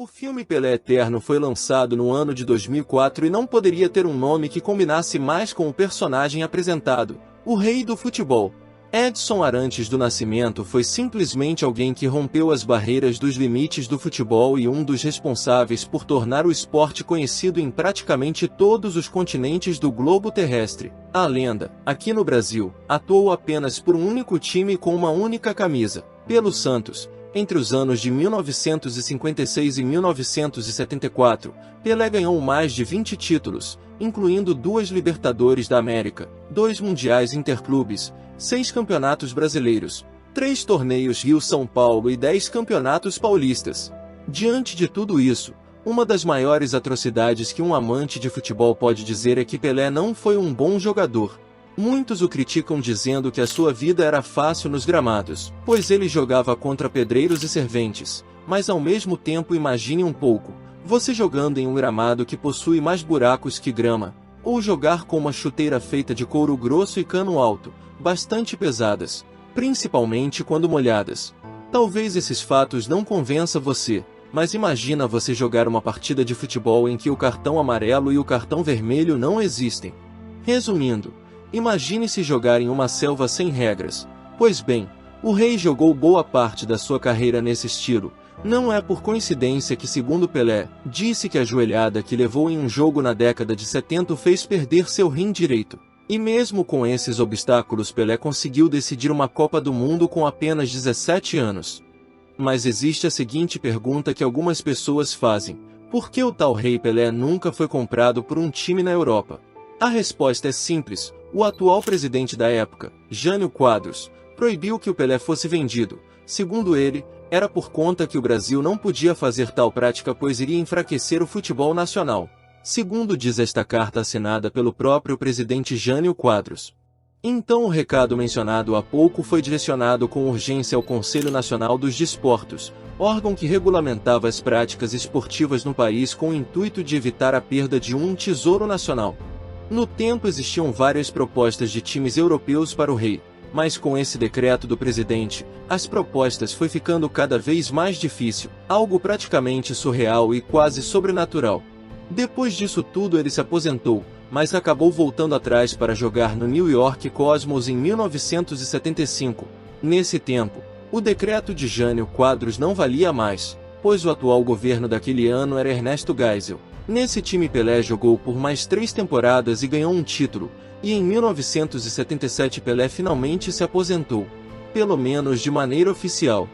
O filme Pelé Eterno foi lançado no ano de 2004 e não poderia ter um nome que combinasse mais com o personagem apresentado, o Rei do Futebol. Edson Arantes do Nascimento foi simplesmente alguém que rompeu as barreiras dos limites do futebol e um dos responsáveis por tornar o esporte conhecido em praticamente todos os continentes do globo terrestre. A lenda, aqui no Brasil, atuou apenas por um único time com uma única camisa, pelo Santos. Entre os anos de 1956 e 1974, Pelé ganhou mais de 20 títulos, incluindo 2 Libertadores da América, 2 Mundiais Interclubes, 6 Campeonatos Brasileiros, 3 torneios Rio-São Paulo e 10 Campeonatos Paulistas. Diante de tudo isso, uma das maiores atrocidades que um amante de futebol pode dizer é que Pelé não foi um bom jogador. Muitos o criticam dizendo que a sua vida era fácil nos gramados, pois ele jogava contra pedreiros e serventes, mas ao mesmo tempo imagine um pouco, você jogando em um gramado que possui mais buracos que grama, ou jogar com uma chuteira feita de couro grosso e cano alto, bastante pesadas, principalmente quando molhadas. Talvez esses fatos não convençam você, mas imagina você jogar uma partida de futebol em que o cartão amarelo e o cartão vermelho não existem. Resumindo, imagine-se jogar em uma selva sem regras. Pois bem, o Rei jogou boa parte da sua carreira nesse estilo. Não é por coincidência que, segundo Pelé, disse que a joelhada que levou em um jogo na década de 70 o fez perder seu rim direito. E mesmo com esses obstáculos, Pelé conseguiu decidir uma Copa do Mundo com apenas 17 anos. Mas existe a seguinte pergunta que algumas pessoas fazem: por que o tal Rei Pelé nunca foi comprado por um time na Europa? A resposta é simples. O atual presidente da época, Jânio Quadros, proibiu que o Pelé fosse vendido. Segundo ele, era por conta que o Brasil não podia fazer tal prática pois iria enfraquecer o futebol nacional. Segundo diz esta carta assinada pelo próprio presidente Jânio Quadros. Então o recado mencionado há pouco foi direcionado com urgência ao Conselho Nacional dos Desportos, órgão que regulamentava as práticas esportivas no país com o intuito de evitar a perda de um tesouro nacional. No tempo existiam várias propostas de times europeus para o Rei, mas com esse decreto do presidente, as propostas foi ficando cada vez mais difícil, algo praticamente surreal e quase sobrenatural. Depois disso tudo ele se aposentou, mas acabou voltando atrás para jogar no New York Cosmos em 1975. Nesse tempo, o decreto de Jânio Quadros não valia mais, pois o atual governo daquele ano era Ernesto Geisel. Nesse time Pelé jogou por mais 3 temporadas e ganhou um título, e em 1977 Pelé finalmente se aposentou, pelo menos de maneira oficial.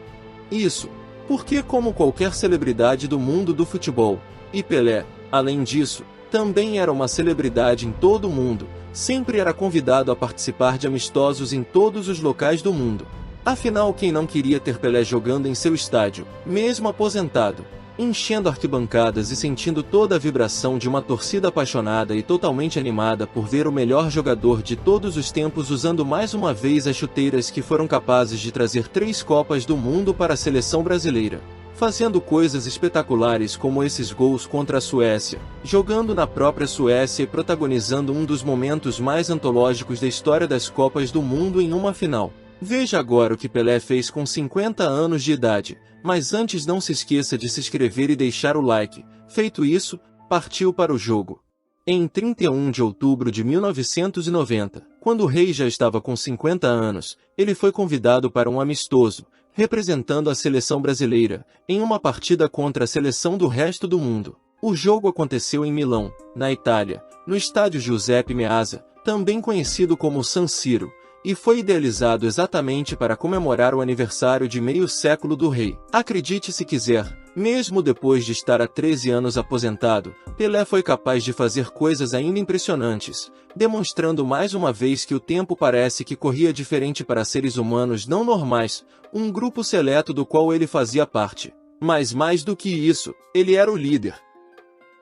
Isso, porque como qualquer celebridade do mundo do futebol, e Pelé, além disso, também era uma celebridade em todo o mundo, sempre era convidado a participar de amistosos em todos os locais do mundo. Afinal, quem não queria ter Pelé jogando em seu estádio, mesmo aposentado? Enchendo arquibancadas e sentindo toda a vibração de uma torcida apaixonada e totalmente animada por ver o melhor jogador de todos os tempos usando mais uma vez as chuteiras que foram capazes de trazer 3 Copas do Mundo para a seleção brasileira, fazendo coisas espetaculares como esses gols contra a Suécia, jogando na própria Suécia e protagonizando um dos momentos mais antológicos da história das Copas do Mundo em uma final. Veja agora o que Pelé fez com 50 anos de idade, mas antes não se esqueça de se inscrever e deixar o like. Feito isso, partiu para o jogo. Em 31 de outubro de 1990, quando o Rei já estava com 50 anos, ele foi convidado para um amistoso, representando a seleção brasileira, em uma partida contra a seleção do resto do mundo. O jogo aconteceu em Milão, na Itália, no estádio Giuseppe Meazza, também conhecido como San Siro, e foi idealizado exatamente para comemorar o aniversário de meio século do Rei. Acredite se quiser, mesmo depois de estar há 13 anos aposentado, Pelé foi capaz de fazer coisas ainda impressionantes, demonstrando mais uma vez que o tempo parece que corria diferente para seres humanos não normais, um grupo seleto do qual ele fazia parte. Mas mais do que isso, ele era o líder.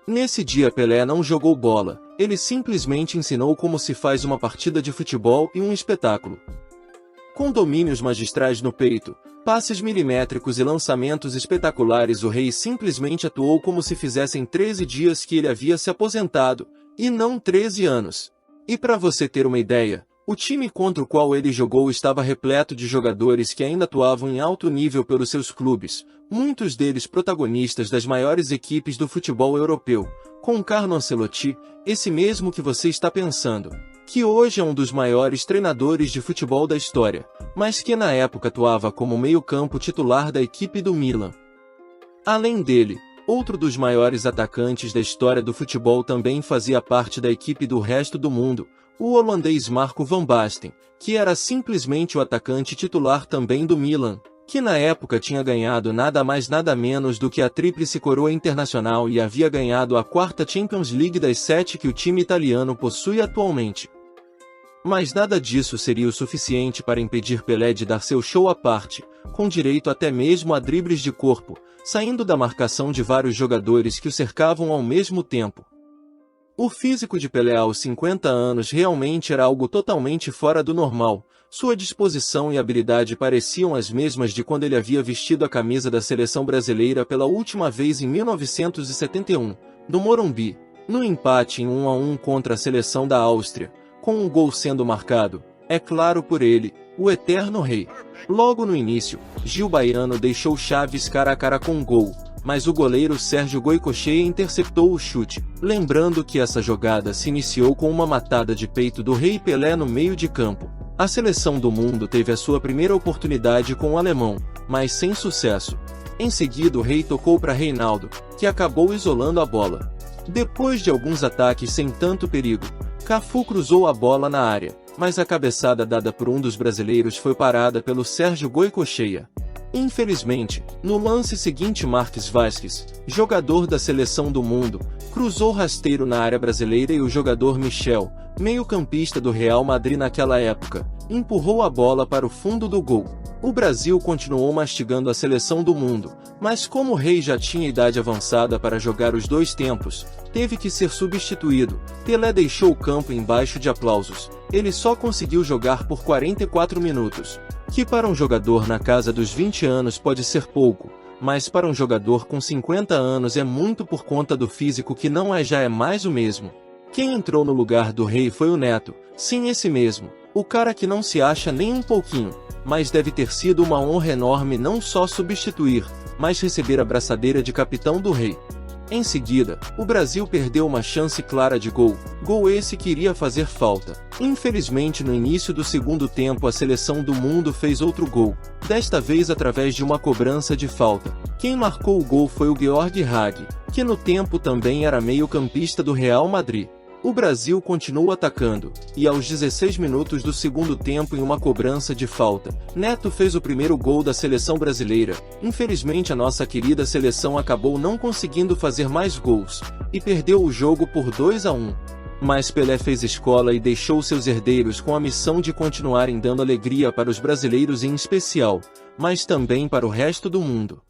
Nesse dia Pelé não jogou bola, ele simplesmente ensinou como se faz uma partida de futebol e um espetáculo. Com domínios magistrais no peito, passes milimétricos e lançamentos espetaculares, o Rei simplesmente atuou como se fizessem 13 dias que ele havia se aposentado, e não 13 anos. E para você ter uma ideia, O time contra o qual ele jogou estava repleto de jogadores que ainda atuavam em alto nível pelos seus clubes, muitos deles protagonistas das maiores equipes do futebol europeu, com Carlo Ancelotti, esse mesmo que você está pensando, que hoje é um dos maiores treinadores de futebol da história, mas que na época atuava como meio-campo titular da equipe do Milan. Além dele, outro dos maiores atacantes da história do futebol também fazia parte da equipe do resto do mundo, o holandês Marco van Basten, que era simplesmente o atacante titular também do Milan, que na época tinha ganhado nada mais nada menos do que a tríplice coroa internacional e havia ganhado a 4ª Champions League das 7 que o time italiano possui atualmente. Mas nada disso seria o suficiente para impedir Pelé de dar seu show à parte, com direito até mesmo a dribles de corpo, saindo da marcação de vários jogadores que o cercavam ao mesmo tempo. O físico de Pelé aos 50 anos realmente era algo totalmente fora do normal, sua disposição e habilidade pareciam as mesmas de quando ele havia vestido a camisa da seleção brasileira pela última vez em 1971, no Morumbi, no empate em 1-1 contra a seleção da Áustria, com um gol sendo marcado, é claro por ele, o eterno rei. Logo no início, Gil Baiano deixou Chaves cara a cara com o gol, mas o goleiro Sérgio Goicoechea interceptou o chute, lembrando que essa jogada se iniciou com uma matada de peito do Rei Pelé no meio de campo. A seleção do mundo teve a sua primeira oportunidade com o alemão, mas sem sucesso. Em seguida o Rei tocou para Reinaldo, que acabou isolando a bola. Depois de alguns ataques sem tanto perigo, Cafu cruzou a bola na área, mas a cabeçada dada por um dos brasileiros foi parada pelo Sérgio Goicoechea. Infelizmente, no lance seguinte Marques Vázquez, jogador da seleção do mundo, cruzou rasteiro na área brasileira e o jogador Michel, meio-campista do Real Madrid naquela época, empurrou a bola para o fundo do gol. O Brasil continuou mastigando a seleção do mundo, mas como o Rei já tinha idade avançada para jogar os dois tempos, teve que ser substituído. Pelé deixou o campo embaixo de aplausos. Ele só conseguiu jogar por 44 minutos, que para um jogador na casa dos 20 anos pode ser pouco, mas para um jogador com 50 anos é muito por conta do físico que não já é mais o mesmo. Quem entrou no lugar do Rei foi o Neto, sim, esse mesmo, o cara que não se acha nem um pouquinho, mas deve ter sido uma honra enorme não só substituir, mas receber a braçadeira de capitão do Rei. Em seguida, o Brasil perdeu uma chance clara de gol esse que iria fazer falta. Infelizmente no início do segundo tempo a seleção do mundo fez outro gol, desta vez através de uma cobrança de falta. Quem marcou o gol foi o Georg Hagi, que no tempo também era meio-campista do Real Madrid. O Brasil continuou atacando, e aos 16 minutos do segundo tempo em uma cobrança de falta, Neto fez o primeiro gol da seleção brasileira. Infelizmente a nossa querida seleção acabou não conseguindo fazer mais gols, e perdeu o jogo por 2-1. Mas Pelé fez escola e deixou seus herdeiros com a missão de continuarem dando alegria para os brasileiros em especial, mas também para o resto do mundo.